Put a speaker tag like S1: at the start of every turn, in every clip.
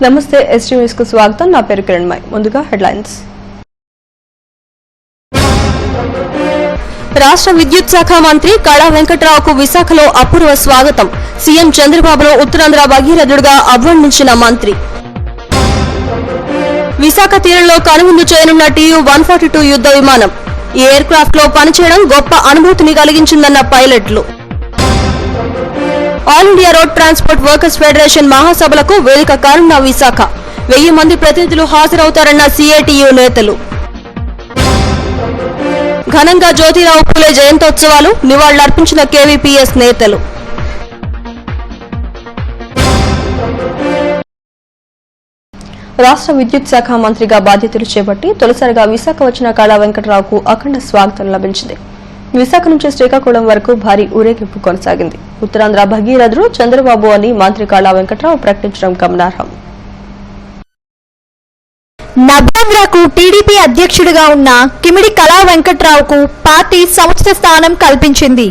S1: నమస్తే ST news కు స్వాగతం. నా పేరు కిరణ్మయ్. ముందుగా హెడ్లైన్స్. రాష్ట్ర విద్యుత్ శాఖ మంత్రి కళా వెంకట్రావుకు విశాఖలో అపూర్వ స్వాగతం. సీఎం చంద్రబాబును ఉత్తరాంధ్ర భగీరథుడిగా అభివర్ణించిన మంత్రి. విశాఖ తీరంలో కనువిందు చేయనున్న TU-142 యుద్ధ విమానం. ఈ ఎయిర్ క్రాఫ్ట్ లో పనిచేయడం గొప్ప అనుభూతిని కలిగించిందన్న పైలట్లు. All India road transport workers federation మహాసభలకు వేదిక కానున్న విశాఖ. 1000 మంది ప్రతినిధులు హాజరవుతారన్న CITU నేతలు. ఘనంగా జ్యోతిరావు పూలే జయంతోత్సవాలు, నివాళులర్పించిన KVPS నేతలు. రాష్ట్ర విద్యుత్ శాఖ మంత్రిగా బాధ్యతలు చేపట్టి తొలిసారిగా విశాఖ వచ్చిన కళా వెంకట్రావుకు అఖండ స్వాగతం లభించింది. విశాఖ నుంచి శ్రీకాకుళం వరకు భారీ ఊరేగింపు కొనసాగింది. ఉత్తరాంధ్ర భగీరథుడు చంద్రబాబు అని మంత్రి కళా వెంకట్రావు ప్రకటించడం గమనార్హం.
S2: నవ్యాంధ్రకు టీడీపీ అధ్యక్షుడిగా ఉన్న కిమిడి కళా వెంకట్రావుకు పార్టీ సముచిత స్థానం కల్పించింది.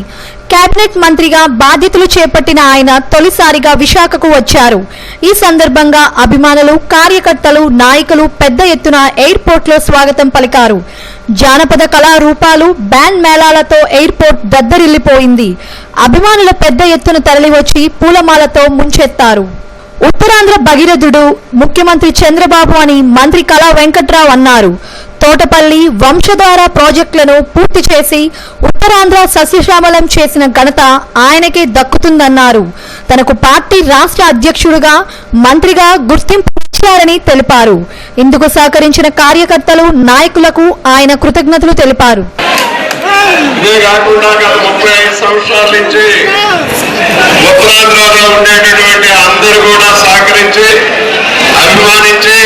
S2: కేబినెట్ మంత్రిగా బాధ్యతలు చేపట్టిన ఆయన తొలిసారిగా విశాఖకు వచ్చారు. ఈ సందర్భంగా అభిమానులు, కార్యకర్తలు, నాయకులు పెద్ద ఎత్తున ఎయిర్పోర్ట్ లో స్వాగతం పలికారు. జానపద కళారూపాలు, బ్యాండ్ మేళాలతో ఎయిర్పోర్ట్ దద్దరిల్లిపోయింది. అభిమానులు పెద్ద ఎత్తున తరలివచ్చి పూలమాలతో ముంచెత్తారు. ఉత్తరాంధ్ర భగీరథుడు ముఖ్యమంత్రి చంద్రబాబు అని మంత్రి కళా వెంకట్రావు అన్నారు. తోటపల్లి, వంశధార ప్రాజెక్టులను పూర్తి చేసి ఉత్తరాంధ్ర సస్యశ్యామలం చేసిన ఘనత ఆయనకే దక్కుతుందన్నారు. తనకు పార్టీ రాష్ట్ర అధ్యక్షుడిగా, మంత్రిగా గుర్తింపు ఇచ్చారని తెలిపారు. ఇందుకు సహకరించిన కార్యకర్తలు, నాయకులకు ఆయన కృతజ్ఞతలు తెలిపారు.
S3: ఇదే కాకుండా గత 35 సంవత్సరాల నుంచి ఉత్తరాంధ్రలో ఉండేటటువంటి అందరూ కూడా సహకరించి, అభిమానించి,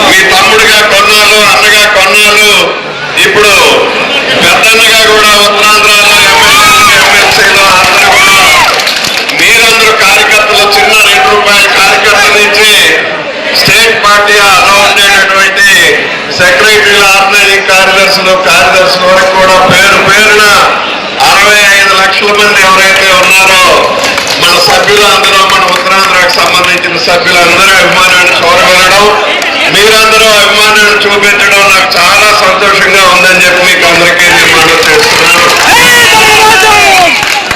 S3: మీ తమ్ముడిగా కొన్నాళ్ళు, అన్నగా కొన్నాళ్ళు, ఇప్పుడు పెద్దన్నగా కూడా ఉత్తరాంధ్రలో ఎమ్మెల్సీలో అందరూ కూడా మీరందరూ కార్యకర్తలు, చిన్న ₹2 కార్యకర్తల నుంచి స్టేట్ పార్టీ అలా ఉండేటటువంటి సెక్రటరీలు, ఆర్గనైజింగ్ కార్యదర్శుల వరకు కూడా పేరు పేరున 65 లక్షల మంది ఎవరైతే ఉన్నారో మన సభ్యులందరూ, మన ఉత్తరాంధ్రకు సంబంధించిన సభ్యులందరూ అభిమానాన్ని చూడగలడం, మీరందరూ అభిమానాన్ని చూపించడం నాకు చాలా సంతోషంగా ఉందని చెప్పి మీకు అందరికీ నేను మనం చేస్తున్నాను.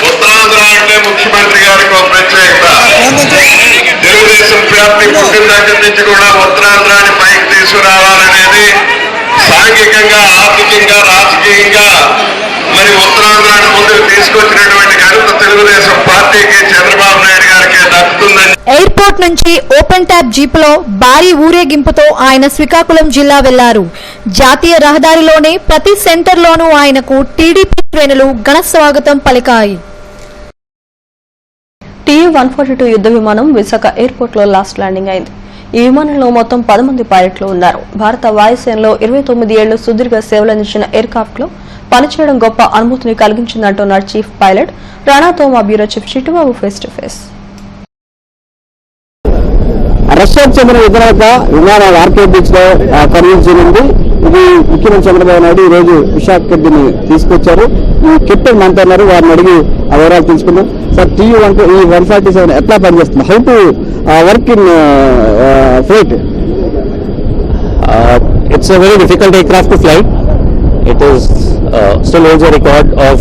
S3: ఉత్తరాంధ్ర అంటే ముఖ్యమంత్రి గారికి ఒక ప్రత్యేకత. తెలుగుదేశం పార్టీ పుట్టిన దగ్గర నుంచి కూడా ఉత్తరాంధ్రాన్ని పైకి తీసుకురావాలనేది సాంఘికంగా, ఆర్థికంగా, రాజకీయంగా మరి ఉత్తరాంధ్రాన్ని ముందుకు తీసుకొచ్చినటువంటి ఘనత తెలుగుదేశం పార్టీకి, చంద్రబాబు నాయుడు గారికి దక్కుతుందని.
S2: ఎయిర్పోర్ట్ నుంచి ఓపెన్ ట్యాబ్ జీప్ లో భారీ ఊరేగింపుతో ఆయన శ్రీకాకుళం జిల్లా వెళ్లారు. జాతీయ రహదారిలోనే ప్రతి సెంటర్లోనూ ఆయనకు టీడీపీ శ్రేణులు ఘన స్వాగతం పలికాయి.
S1: TU-142 యుద్ధ విమానం విశాఖ ఎయిర్పోర్ట్ లో లాస్ట్ ల్యాండింగ్ అయింది. ఈ విమానంలో మొత్తం 10 మంది పైలట్లు ఉన్నారు. భారత వాయుసేనలో 29 ఏళ్లు సుదీర్ఘ సేవలందించిన ఎయిర్ క్రాఫ్ట్ లో పనిచేయడం గొప్ప అనుభూతిని కలిగించిందంటున్నారు చీఫ్ పైలట్ రాణాతో మా bureau chief Chittubabu face to face.
S4: రష్యాకు చెందిన విమానం ఆర్కే బీచ్ లో కనిపించింది. ఇది ముఖ్యమంత్రి చంద్రబాబు నాయుడు ఈ రోజు విశాఖ కిట్ని తీసుకొచ్చారు. ఈ కిట్ మనతో ఉన్నారు, వారిని అడిగి ఆ వివరాలు తెలుసుకుందాం. సార్, TU-147 ఎట్లా పనిచేస్తుంది? How to work in flight?
S5: It's a very difficult aircraft to fly. It is still holds a record of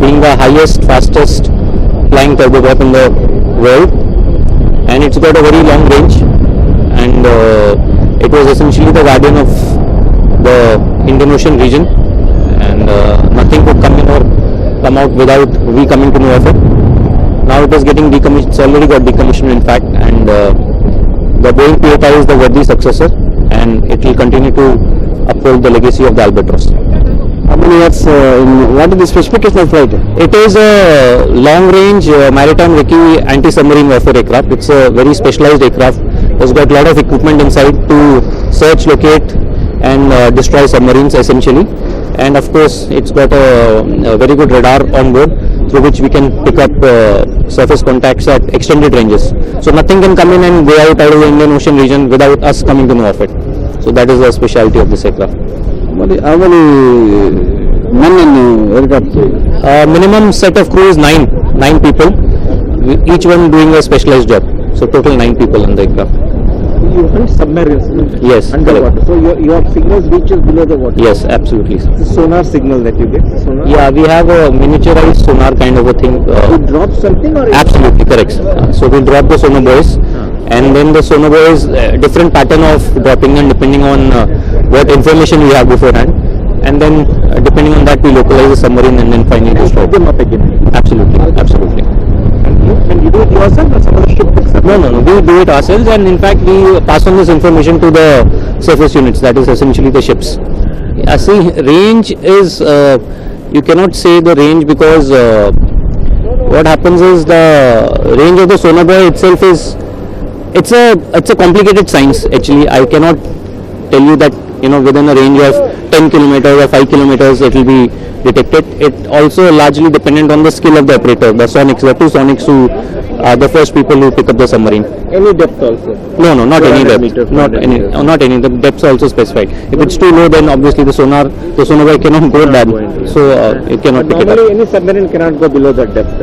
S5: being the highest, fastest flying turboprop in the world, and it's got a very long range, and it was essentially the guardian of the Indian Ocean region, and nothing could come in or come out without we coming to know of it. Now it is getting decommissioned. It's already got decommissioned in fact, and the Boeing P-8I is the worthy successor, and it will continue to uphold the legacy of the Albatross.
S4: How many years? What is the specification of flight?
S5: It is a long-range maritime recce anti-submarine warfare aircraft. It's a very specialized aircraft. It's got a lot of equipment inside to search, locate, and destroy submarines essentially. And of course, it's got a very good radar on board, through which we can pick up surface contacts at extended ranges. So nothing can come in and go out of the Indian Ocean region without us coming to know of it. So that is the specialty of this aircraft.
S4: How many men in aircraft?
S5: Minimum set of crew is 9 people, each one doing a specialized job. So total 9 people in the aircraft.
S4: you hunt submarines.
S5: Yes,
S4: Underwater. So your signals reaches below the water.
S5: Yes, absolutely.
S4: The sonar signal that you get. Sonar.
S5: Yeah, we have a miniaturized sonar kind of a thing.
S4: You drop something or
S5: Absolutely correct. So we drop the sonar buoys, and then the sonar buoys different pattern of dropping them depending on what information we have beforehand, and then depending on that we localize the submarine and then finally destroy
S4: them up again.
S5: Absolutely.
S4: Can you do it yourself or some other ship picks up?
S5: No, we do it ourselves, and in fact we pass on this information to the surface units, that is essentially the ships. See, range is, you cannot say the range because what happens is the range of the sonar buoy itself is, it's a complicated science actually. I cannot tell you that within a range of 10 kilometers or 5 kilometers it will be detected. It also largely dependent on the skill of the operator, the sonics, the two sonics who are the first people who pick up the submarine.
S4: Any depth also?
S5: No, not any depth.
S4: Meters,
S5: Not any. The depths are also specified. If it's too low, then obviously the sonar buoy cannot go that, so it cannot pick it up.
S4: Normally any submarine cannot go below that depth.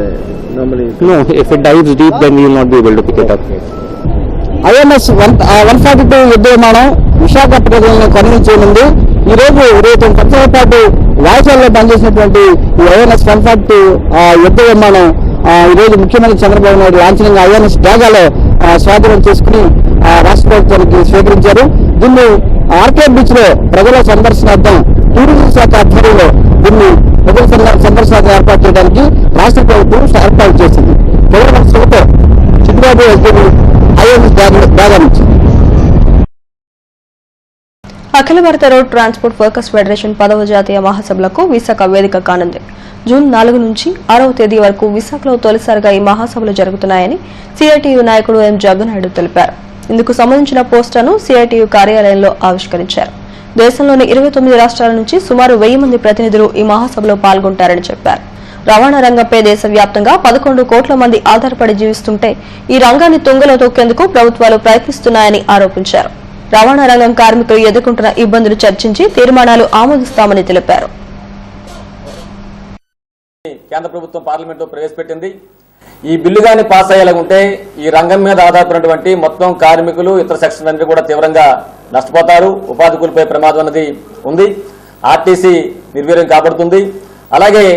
S4: Normally.
S5: No, if it dives deep, then we will not be able to pick it up.
S4: INS 142 యుద్ధ విమానం విశాఖపట్నంలో కొనుగోలు చేయనుంది. ఈ రోజు 29 సంవత్సరాల పాటు వాయుసేనలో పనిచేసినటువంటి ఈ INS 142 యుద్ధ విమానం ఈ రోజు ముఖ్యమంత్రి చంద్రబాబు నాయుడు లాంఛనంగా INS డాగాలో స్వాధీనం చేసుకుని రాష్ట్ర ప్రభుత్వానికి స్వీకరించారు. దీన్ని ఆర్కే బీచ్ లో ప్రజల సందర్శనార్థం టూరిజం శాఖ ఆధ్వర్యంలో దీన్ని ప్రజల సందర్శనార్థం ఏర్పాటు చేయడానికి రాష్ట్ర ప్రభుత్వం ఏర్పాటు చేసింది. కేవలం శ్రోతో చిత్రబాబు INS డాగా నుంచి.
S1: అఖిల భారత రోడ్ ట్రాన్స్పోర్ట్ వర్కర్స్ ఫెడరేషన్ 10వ జాతీయ మహాసభలకు విశాఖ వేదిక కానుంది. జూన్ 4 నుంచి 6వ తేదీ వరకు విశాఖలో తొలిసారిగా ఈ మహాసభలు జరుగుతున్నాయని సిఐటియు నాయకుడు ఎం జగ్గనాయుడు తెలిపారు. ఇందుకు సంబంధించిన పోస్టర్ను సిఐటియు కార్యాలయంలో ఆవిష్కరించారు. దేశంలోని 29 రాష్ట్రాల నుంచి సుమారు 1000 మంది ప్రతినిధులు ఈ మహాసభలో పాల్గొంటారని చెప్పారు. రవాణా రంగంపై దేశవ్యాప్తంగా 11 కోట్ల మంది ఆధారపడి జీవిస్తుంటే ఈ రంగాన్ని తుంగలో తొక్కేందుకు ప్రభుత్వాలు ప్రయత్నిస్తున్నాయని ఆరోపించారు. రవాణా రంగం కార్మికులు ఎదుర్కొంటున్న ఇబ్బందులు చర్చించి తీర్మానాలు ఆమోదిస్తామని తెలిపారు.
S6: కేంద్ర ప్రభుత్వం పార్లమెంట్ లో ప్రవేశపెట్టింది. ఈ బిల్లు గాని పాస్ అయ్యేలాగుంటే ఈ రంగం మీద ఆధారపడినటువంటి మొత్తం కార్మికులు ఇతర సెక్షన్లు అన్ని కూడా తీవ్రంగా నష్టపోతారు. ఉపాధి కోల్పోయే ప్రమాదం అనేది ఉంది. ఆర్టీసీ నిర్వీర్యం కాబడుతుంది. అలాగే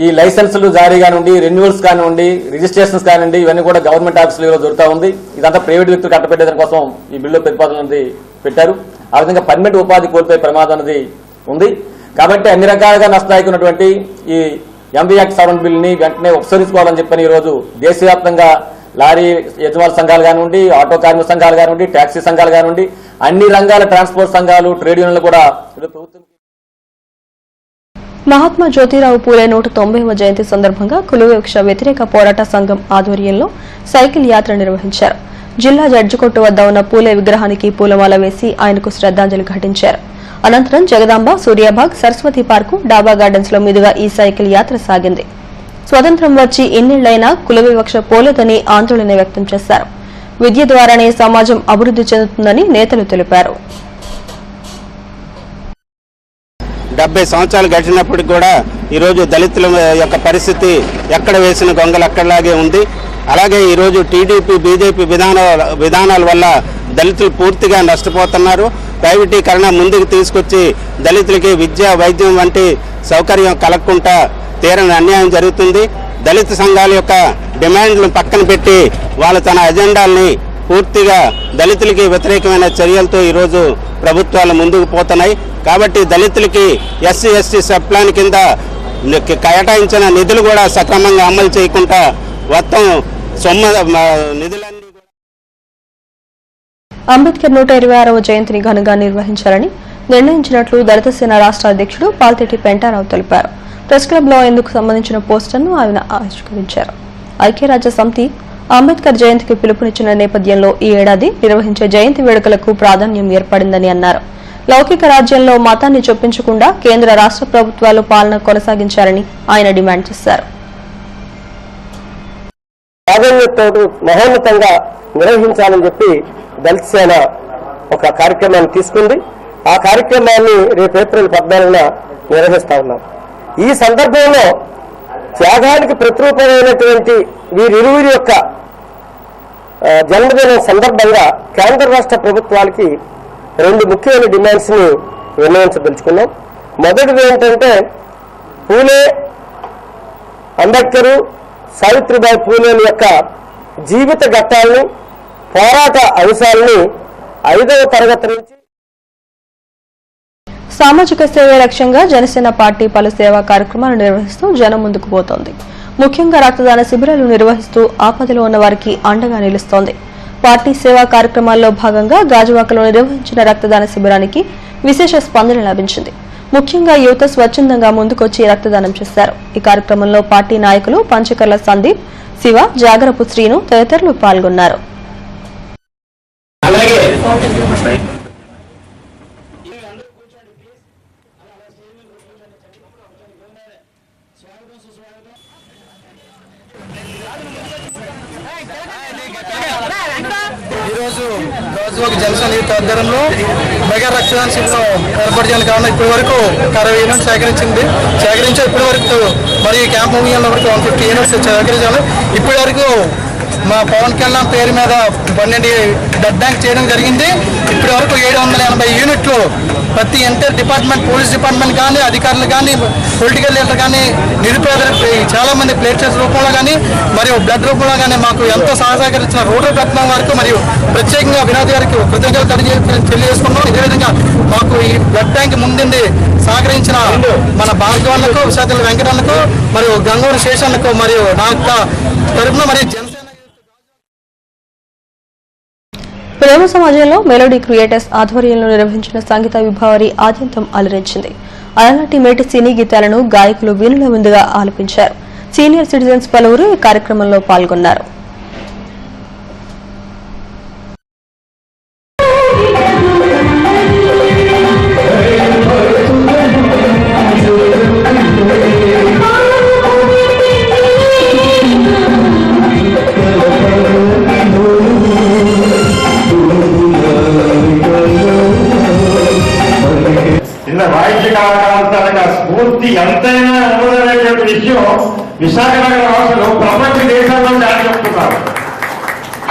S6: ఈ లైసెన్సులు జారీ కానివ్వండి, రెన్యువల్స్ కానివ్వండి, రిజిస్ట్రేషన్స్ కానివ్వండి, ఇవన్నీ కూడా గవర్నమెంట్ ఆఫీసులలో దొరుకుతా ఉంది. ఇదంతా ప్రైవేట్ వ్యక్తులు కట్టబెట్టేదాని కోసం ఈ బిల్లు ప్రతిపాదన అనేది పెట్టారు. ఆ విధంగా పర్మనెంట్ ఉపాధి కోల్పోయే ప్రమాదం అనేది ఉంది. కాబట్టి అన్ని రకాలుగా నష్టదాయకున్నటువంటి ఈ ఎంవీ యాక్ట్ సవరణ బిల్లుని వెంటనే ఉపసరించుకోవాలని చెప్పని ఈ రోజు దేశవ్యాప్తంగా లారీ యజమానుల సంఘాలు కానివ్వండి, ఆటో కార్మిక సంఘాలు కానివ్వండి, ట్యాక్సీ సంఘాలు కానివ్వండి, అన్ని రంగాల ట్రాన్స్పోర్ట్ సంఘాలు, ట్రేడ్ యూనియన్లు కూడా ప్రభుత్వం
S1: మహాత్మా జ్యోతిరావు పూలే 190వ జయంతి సందర్భంగా కులవివక్ష వ్యతిరేక పోరాట సంఘం ఆధ్వర్యంలో సైకిల్ యాత్ర నిర్వహించారు. జిల్లా జడ్జికోట్టు వద్ద ఉన్న పూలే విగ్రహానికి పూలమాల వేసి ఆయనకు శ్రద్ధాంజలి ఘటించారు. అనంతరం జగదాంబ, సూర్యాబాగ్, సరస్వతి పార్కు, డాబా గార్డెన్స్ లో మీదుగా ఈ సైకిల్ యాత్ర సాగింది. స్వతంత్రం వచ్చి ఎన్నేళ్లైనా కులవివక్ష పోలేదని ఆందోళన వ్యక్తం చేశారు. విద్య ద్వారానే సమాజం అభివృద్ధి చెందుతుందని నేతలు తెలిపారు.
S7: 70 సంవత్సరాలు గడిచినప్పటికి కూడా ఈరోజు దళితుల యొక్క పరిస్థితి ఎక్కడ వేసిన గొంగలు అక్కడలాగే ఉంది. అలాగే ఈరోజు టీడీపీ, బీజేపీ విధానాల వల్ల దళితులు పూర్తిగా నష్టపోతున్నారు. ప్రైవేటీకరణ ముందుకు తీసుకొచ్చి దళితులకి విద్య, వైద్యం వంటి సౌకర్యం కలగకుండా తీరని అన్యాయం జరుగుతుంది. దళిత సంఘాల యొక్క డిమాండ్లను పక్కన పెట్టి వాళ్ళు తన అజెండాల్ని పూర్తిగా దళితులకి వ్యతిరేకమైన చర్యలతో ఈరోజు ప్రభుత్వాలు ముందుకు పోతున్నాయి. కాబట్టి దళితులకి ఎస్సీ, ఎస్టీ సబ్ ప్లాన్ కింద కేటాయించిన నిధులు కూడా సక్రమంగా అమలు చేయకుండా మొత్తం నిధులన్నీ
S1: అంబేద్కర్ 126వ జయంతిని ఘనంగా నిర్వహించాలని నిర్ణయించినట్లు దళిత సేన రాష్ట్ర అధ్యక్షుడు పాల్తెట్టి పెంటారావు తెలిపారు. ప్రెస్ క్లబ్ లో ఇందుకు సంబంధించిన పోస్టర్ను ఆయన ఆవిష్కరించారు. ఐక్యరాజ్య సమితి అంబేద్కర్ జయంతికి పిలుపునిచ్చిన నేపథ్యంలో ఈ ఏడాది నిర్వహించే జయంతి వేడుకలకు ప్రాధాన్యం ఏర్పడిందని అన్నారు. లౌకిక రాజ్యంలో మతాన్ని చొప్పించకుండా కేంద్ర రాష్ట్ర ప్రభుత్వాలు పాలన కొనసాగించాలని ఆయన డిమాండ్ చేశారు.
S8: మహోన్నతంగా నిర్వహించాలని చెప్పి దళిత సేన ఒక కార్యక్రమాన్ని తీసుకుంది. ఆ కార్యక్రమాన్ని రేపు ఏప్రిల్ 14న నిర్వహిస్తా ఉన్నాం. ఈ సందర్భంలో త్యాగానికి ప్రతిరూపమైనటువంటి వీరిరువురి యొక్క జన్మదినం సందర్భంగా కేంద్ర రాష్ట్ర ప్రభుత్వాలకి 2 ముఖ్యమైన డిమాండ్స్ని విన్నవించదలుచుకున్నాం. మొదటిది ఏంటంటే పూలే, అంబేద్కర్, సావిత్రిబాయి పూలేల యొక్క జీవిత ఘట్టాలని, పోరాట అంశాలని 5వ తరగతి నుంచి
S1: సామాజిక సేవే లక్ష్యంగా జనసేన పార్టీ పలు సేవా కార్యక్రమాలు నిర్వహిస్తూ జనం ముందుకు పోతోంది. ముఖ్యంగా రక్తదాన శిబిరాలు నిర్వహిస్తూ ఆపదలో ఉన్న వారికి అండగా నిలుస్తోంది. పార్టీ సేవా కార్యక్రమాల్లో భాగంగా గాజువాకలో నిర్వహించిన రక్తదాన శిబిరానికి విశేష స్పందన లభించింది. ముఖ్యంగా యువత స్వచ్ఛందంగా ముందుకొచ్చి రక్తదానం చేశారు. ఈ కార్యక్రమంలో పార్టీ నాయకులు పంచకర్ల సందీప్, శివ, జాగరపు శ్రీను తదితరులు పాల్గొన్నారు.
S9: ఈరోజు గాజువాక జనసేన యూత్ ఆధ్వర్యంలో మెగా రక్తదాన శిబిరం ఏర్పాటు చేయడానికి కారణం ఇప్పటి వరకు 60 యూనిట్స్ సేకరించి ఇప్పటి వరకు మరియు క్యాంప్ ముగియడం వరకు 150 యూనిట్స్ సేకరించాలి. ఇప్పటి వరకు మా పవన్ కళ్యాణ్ పేరు మీద 12 బ్లడ్ బ్యాంక్ చేయడం జరిగింది. ఇప్పటి వరకు 780 యూనిట్లు ప్రతి ఎంటైర్ డిపార్ట్మెంట్, పోలీస్ డిపార్ట్మెంట్ కానీ, అధికారులు కానీ, పొలిటికల్ లీడర్ కానీ, నిరుపేదలకు చాలా మంది ప్లేట్లెట్స్ రూపంలో కానీ మరియు బ్లడ్ రూపంలో కానీ మాకు ఎంతో సహకరించిన రోడ్డు పట్నం వారికి మరియు ప్రత్యేకంగా వినోద్ గారికి కృతజ్ఞతలు తెలియజేసుకున్నాం. ఇదేవిధంగా మాకు ఈ బ్లడ్ బ్యాంక్ ముందుండి సహకరించిన మన భార్గవన్లకు, విశాఖల వెంకటన్నకు మరియు గంగూరు శేషన్లకు మరియు నా తరఫున మరియు జనసేన
S1: ప్రేమ సమాజంలో మెలోడీ క్రియేటర్స్ ఆధ్వర్యంలో నిర్వహించిన సంగీత విభావరి ఆద్యంతం అలరించింది. అలనాటి మేటి సినీ గీతాలను గాయకులు వీణుల ముందుగా ఆలపించారు. సీనియర్ సిటిజన్స్ పలువురు ఈ కార్యక్రమంలో పాల్గొన్నారు.
S3: వాయిద్య కళాకారుల స్ఫూర్తి ఎంతైనా ఉన్నదనేటువంటి విషయం విశాఖ నగర వాసులు ప్రపంచ దేశాల్లో దాని చెప్తున్నారు.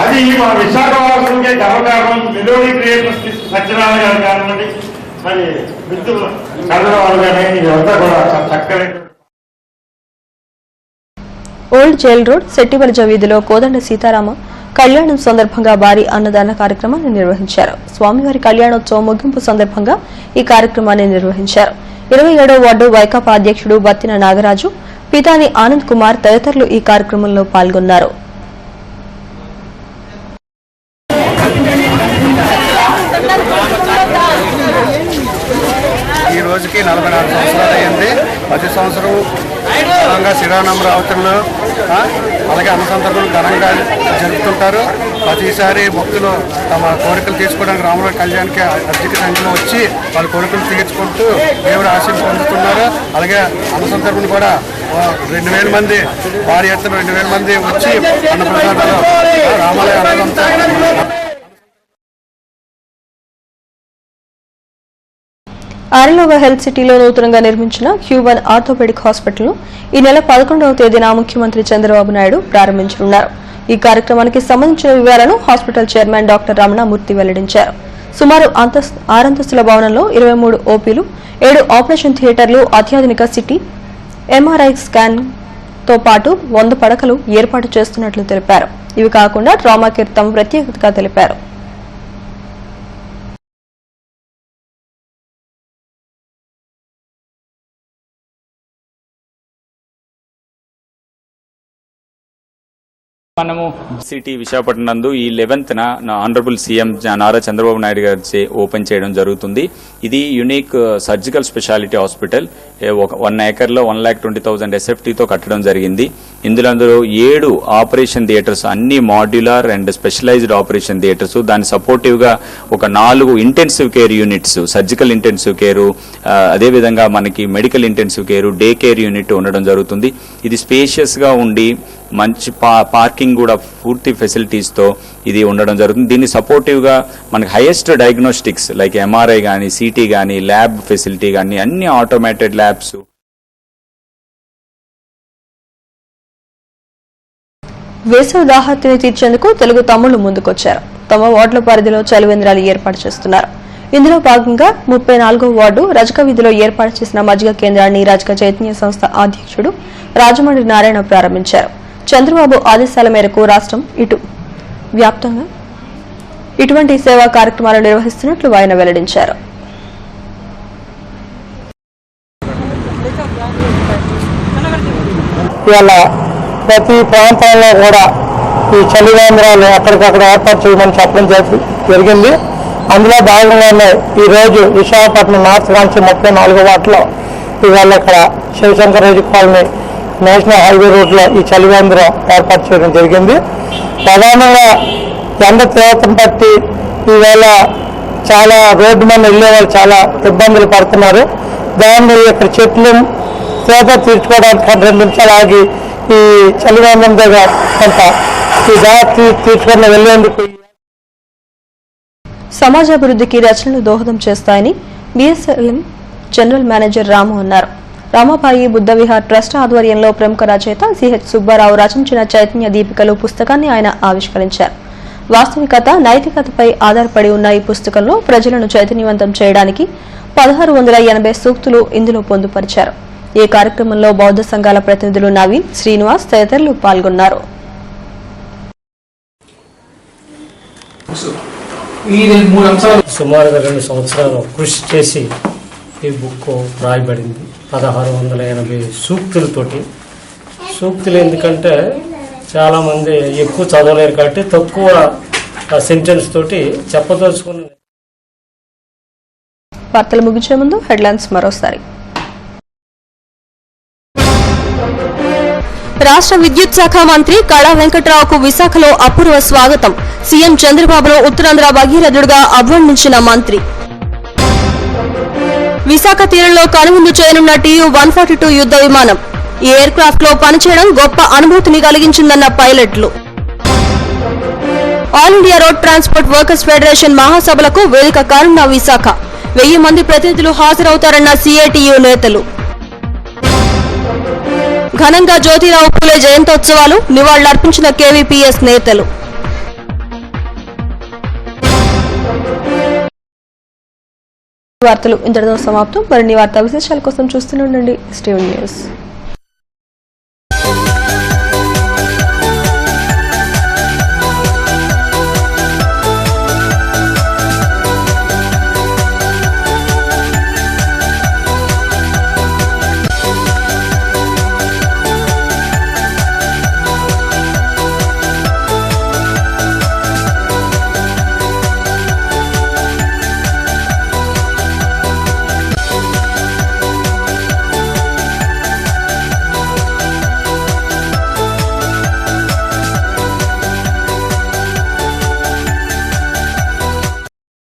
S3: అది మా విశాఖ వాసులకే గర్వకారణం. మెలోడీ క్రియేటర్స్ సత్యనారాయణ గారు కానివ్వండి, మరి మిత్రులు చంద్రబాబు గారి ఇదంతా కూడా చక్కని.
S1: ఓల్డ్ జైల్ రోడ్ సెట్టివలజ వీధిలో కోదండ సీతారామ కళ్యాణం సందర్భంగా భారీ అన్నదాన కార్యక్రమాన్ని నిర్వహించారు. స్వామివారి కళ్యాణోత్సవం ముగింపు సందర్భంగా ఈ కార్యక్రమాన్ని నిర్వహించారు. 27వ వార్డు వైకాపా అధ్యక్షుడు బత్తిన నాగరాజు, పితాని ఆనంద్ కుమార్ తదితరులు ఈ కార్యక్రమంలో పాల్గొన్నారు.
S9: ఈ రోజుకి 44 సంవత్సరాలు అయ్యింది. ప్రతి సంవత్సరం ఘనంగా శ్రీరామనవరాత్రులు అలాగే అన్నసంతర్పణలు ఘనంగా జరుపుతుంటారు. ప్రతిసారి భక్తులు తమ కోరికలు తీర్చుకోవడానికి రాముల కళ్యాణ్కి అధిక సంఖ్యలో వచ్చి వాళ్ళ కోరికలు తీర్చుకుంటూ దేవుడు ఆశీస్సు పొందుతున్నారు. అలాగే అన్నసంతర్పణ కూడా 2000 మంది, భారీ ఎత్తున 2000 మంది వచ్చి అన్నప్రసాదాలు రామాలయ అన్నదంతా.
S1: ఆరిలోవ హెల్త్ సిటీలో నూతనంగా నిర్మించిన క్యూబన్ ఆర్థోపెడిక్ హాస్పిటల్ను ఈ నెల 11వ తేదీన ముఖ్యమంత్రి చంద్రబాబు నాయుడు ప్రారంభించనున్నారు. ఈ కార్యక్రమానికి సంబంధించిన వివరాలను హాస్పిటల్ చైర్మన్ డాక్టర్ రమణమూర్తి వెల్లడించారు. సుమారు 6 అంతస్తుల భవనంలో 23 ఓపీలు, 7 ఆపరేషన్ థియేటర్లు, అత్యాధునిక సిటీ ఎంఆర్ఐ స్కాన్ తో పాటు 100 పడకలు ఏర్పాటు చేస్తున్నట్లు తెలిపారు. ఇవి కాకుండా ట్రామా కేర్ తమ ప్రత్యేకతగా తెలిపారు.
S10: మనము సిటీ విశాఖపట్నం నందు ఈ 11th honourable CM Nara Chandrababu Naidu గారి ఓపెన్ చేయడం జరుగుతుంది. ఇది యునిక్ సర్జికల్ స్పెషాలిటీ హాస్పిటల్. 1 ఏకర్లో 1,20,000 ఎస్ఎఫ్టీతో కట్టడం జరిగింది. ఇందులో 7 ఆపరేషన్ థియేటర్స్, అన్ని modular and specialised operation theatres, దాని సపోర్టివ్ గా ఒక 4 intensive care units, surgical intensive care, అదేవిధంగా మనకి medical intensive care, day care unit ఉండడం జరుగుతుంది. ఇది స్పేషియస్ గా ఉండి మంచి పార్కింగ్ కూడా పూర్తి ఫెసిలిటీస్ తో ఇది ఉండడం జరుగుతుంది. దీన్ని సపోర్టివ్ గా మనకి హైయెస్ట్ డయాగ్నోస్టిక్స్ లైక్ ఎంఆర్ఐ గానీ, సిటీ గానీ, ల్యాబ్ ఫెసిలిటీ గానీ అన్ని ఆటోమేటెడ్ ల్యాబ్స్.
S1: వేసవి దాహార్తిని తీర్చేందుకు తెలుగు తమ్ముళ్లు ముందుకొచ్చారు. తమ వార్డుల పరిధిలో చలివేంద్రాలు ఏర్పాటు చేస్తున్నారు. ఇందులో భాగంగా 34వ వార్డు రజక వీధిలో ఏర్పాటు చేసిన మజ్జిగ కేంద్రాన్ని రజక చైతన్య సంస్థ అధ్యక్షుడు రాజమండ్రి నారాయణ ప్రారంభించారు. చంద్రబాబు ఆదేశాల మేరకు రాష్ట్రం వ్యాప్తంగా ఇటువంటి సేవా కార్యక్రమాలు నిర్వహిస్తున్నట్లు ఆయన వెల్లడించారు.
S8: ఇవాళ ప్రతి ప్రాంతాల్లో కూడా ఈ చలివేంద్రాలు అక్కడికక్కడ ఏర్పాటు చేయమని చెప్పడం జరిగింది. అందులో భాగంగానే ఈరోజు విశాఖపట్నం నార్త్ కాన్సి 34వ వార్డులో ఇవాళ ఇక్కడ Sivashankar Reddy colony national highway రోడ్లో ఈ చలివేంద్రం ఏర్పాటు చేయడం జరిగింది. ప్రధానంగా ఎండ తీవ్రతను బట్టి ఈవేళ చాలా రోడ్డు మీద వెళ్ళే వాళ్ళు చాలా ఇబ్బందులు పడుతున్నారు. దాన్ని ఇక్కడ చెట్లు తీవ్రత తీర్చుకోవడానికి 2 నిమిషాలు ఆగి ఈ చలివేంద్రం దగ్గర కొంత ఈ దారి తీర్చుకొని వెళ్లేందుకు
S1: సమాజాభివృద్ధికి రచనలు దోహదం చేస్తాయని బిఎస్ఎల్ఎం జనరల్ మేనేజర్ రాము అన్నారు. రామాబాయి బుద్ధ విహార్ ట్రస్ట్ ఆధ్వర్యంలో ప్రముఖ రచయిత సిహెచ్ సుబ్బారావు రచించిన చైతన్య దీపికలు పుస్తకాన్ని ఆయన ఆవిష్కరించారు. వాస్తవికత, నైతికతపై ఆధారపడి ఉన్న ఈ పుస్తకంలో ప్రజలను చైతన్యవంతం చేయడానికి 1680 సూక్తులు ఇందులో పొందుపరిచారు. ఈ కార్యక్రమంలో బౌద్ధ సంఘాల ప్రతినిధులు నవీన్, శ్రీనివాస్ తదితరులు పాల్గొన్నారు.
S11: సుమారుగా 2 సంవత్సరాలు కృషి చేసి ఈ బుక్ రాయబడింది. 1680 సూక్తులతోటి. సూక్తులు ఎందుకంటే చాలా మంది ఎక్కువ చదవలేరు కాబట్టి తక్కువ సెంటెన్స్ తోటి చెప్పదలుచుకున్న.
S1: వార్తలు ముగించే ముందు హెడ్లైన్స్ మరోసారి. రాష్ట్ర విద్యుత్ శాఖ మంత్రి కళా వెంకట్రావుకు విశాఖలో అపూర్వ స్వాగతం. సీఎం చంద్రబాబును ఉత్తరాంధ్ర భగీరథుడిగా అభివర్ణించిన మంత్రి. విశాఖ తీరంలో కనువిందు చేయనున్న TU-142 యుద్ధ విమానం. ఈ ఎయిర్ క్రాఫ్ట్ లో పనిచేయడం గొప్ప అనుభూతిని కలిగించిందన్న పైలట్లు. All India road transport workers federation మహాసభలకు వేదిక కానున్న విశాఖ. 1000 మంది ప్రతినిధులు హాజరవుతారన్న CATU నేతలు. ఘనంగా జ్యోతిరావు పూలే జయంతోత్సవాలు, నివాళులర్పించిన KVPS నేతలు. వార్తలు ఇంతటితో సమాప్తం. మరిన్ని వార్తా విశేషాల కోసం చూస్తూనే ఉండండి STV న్యూస్.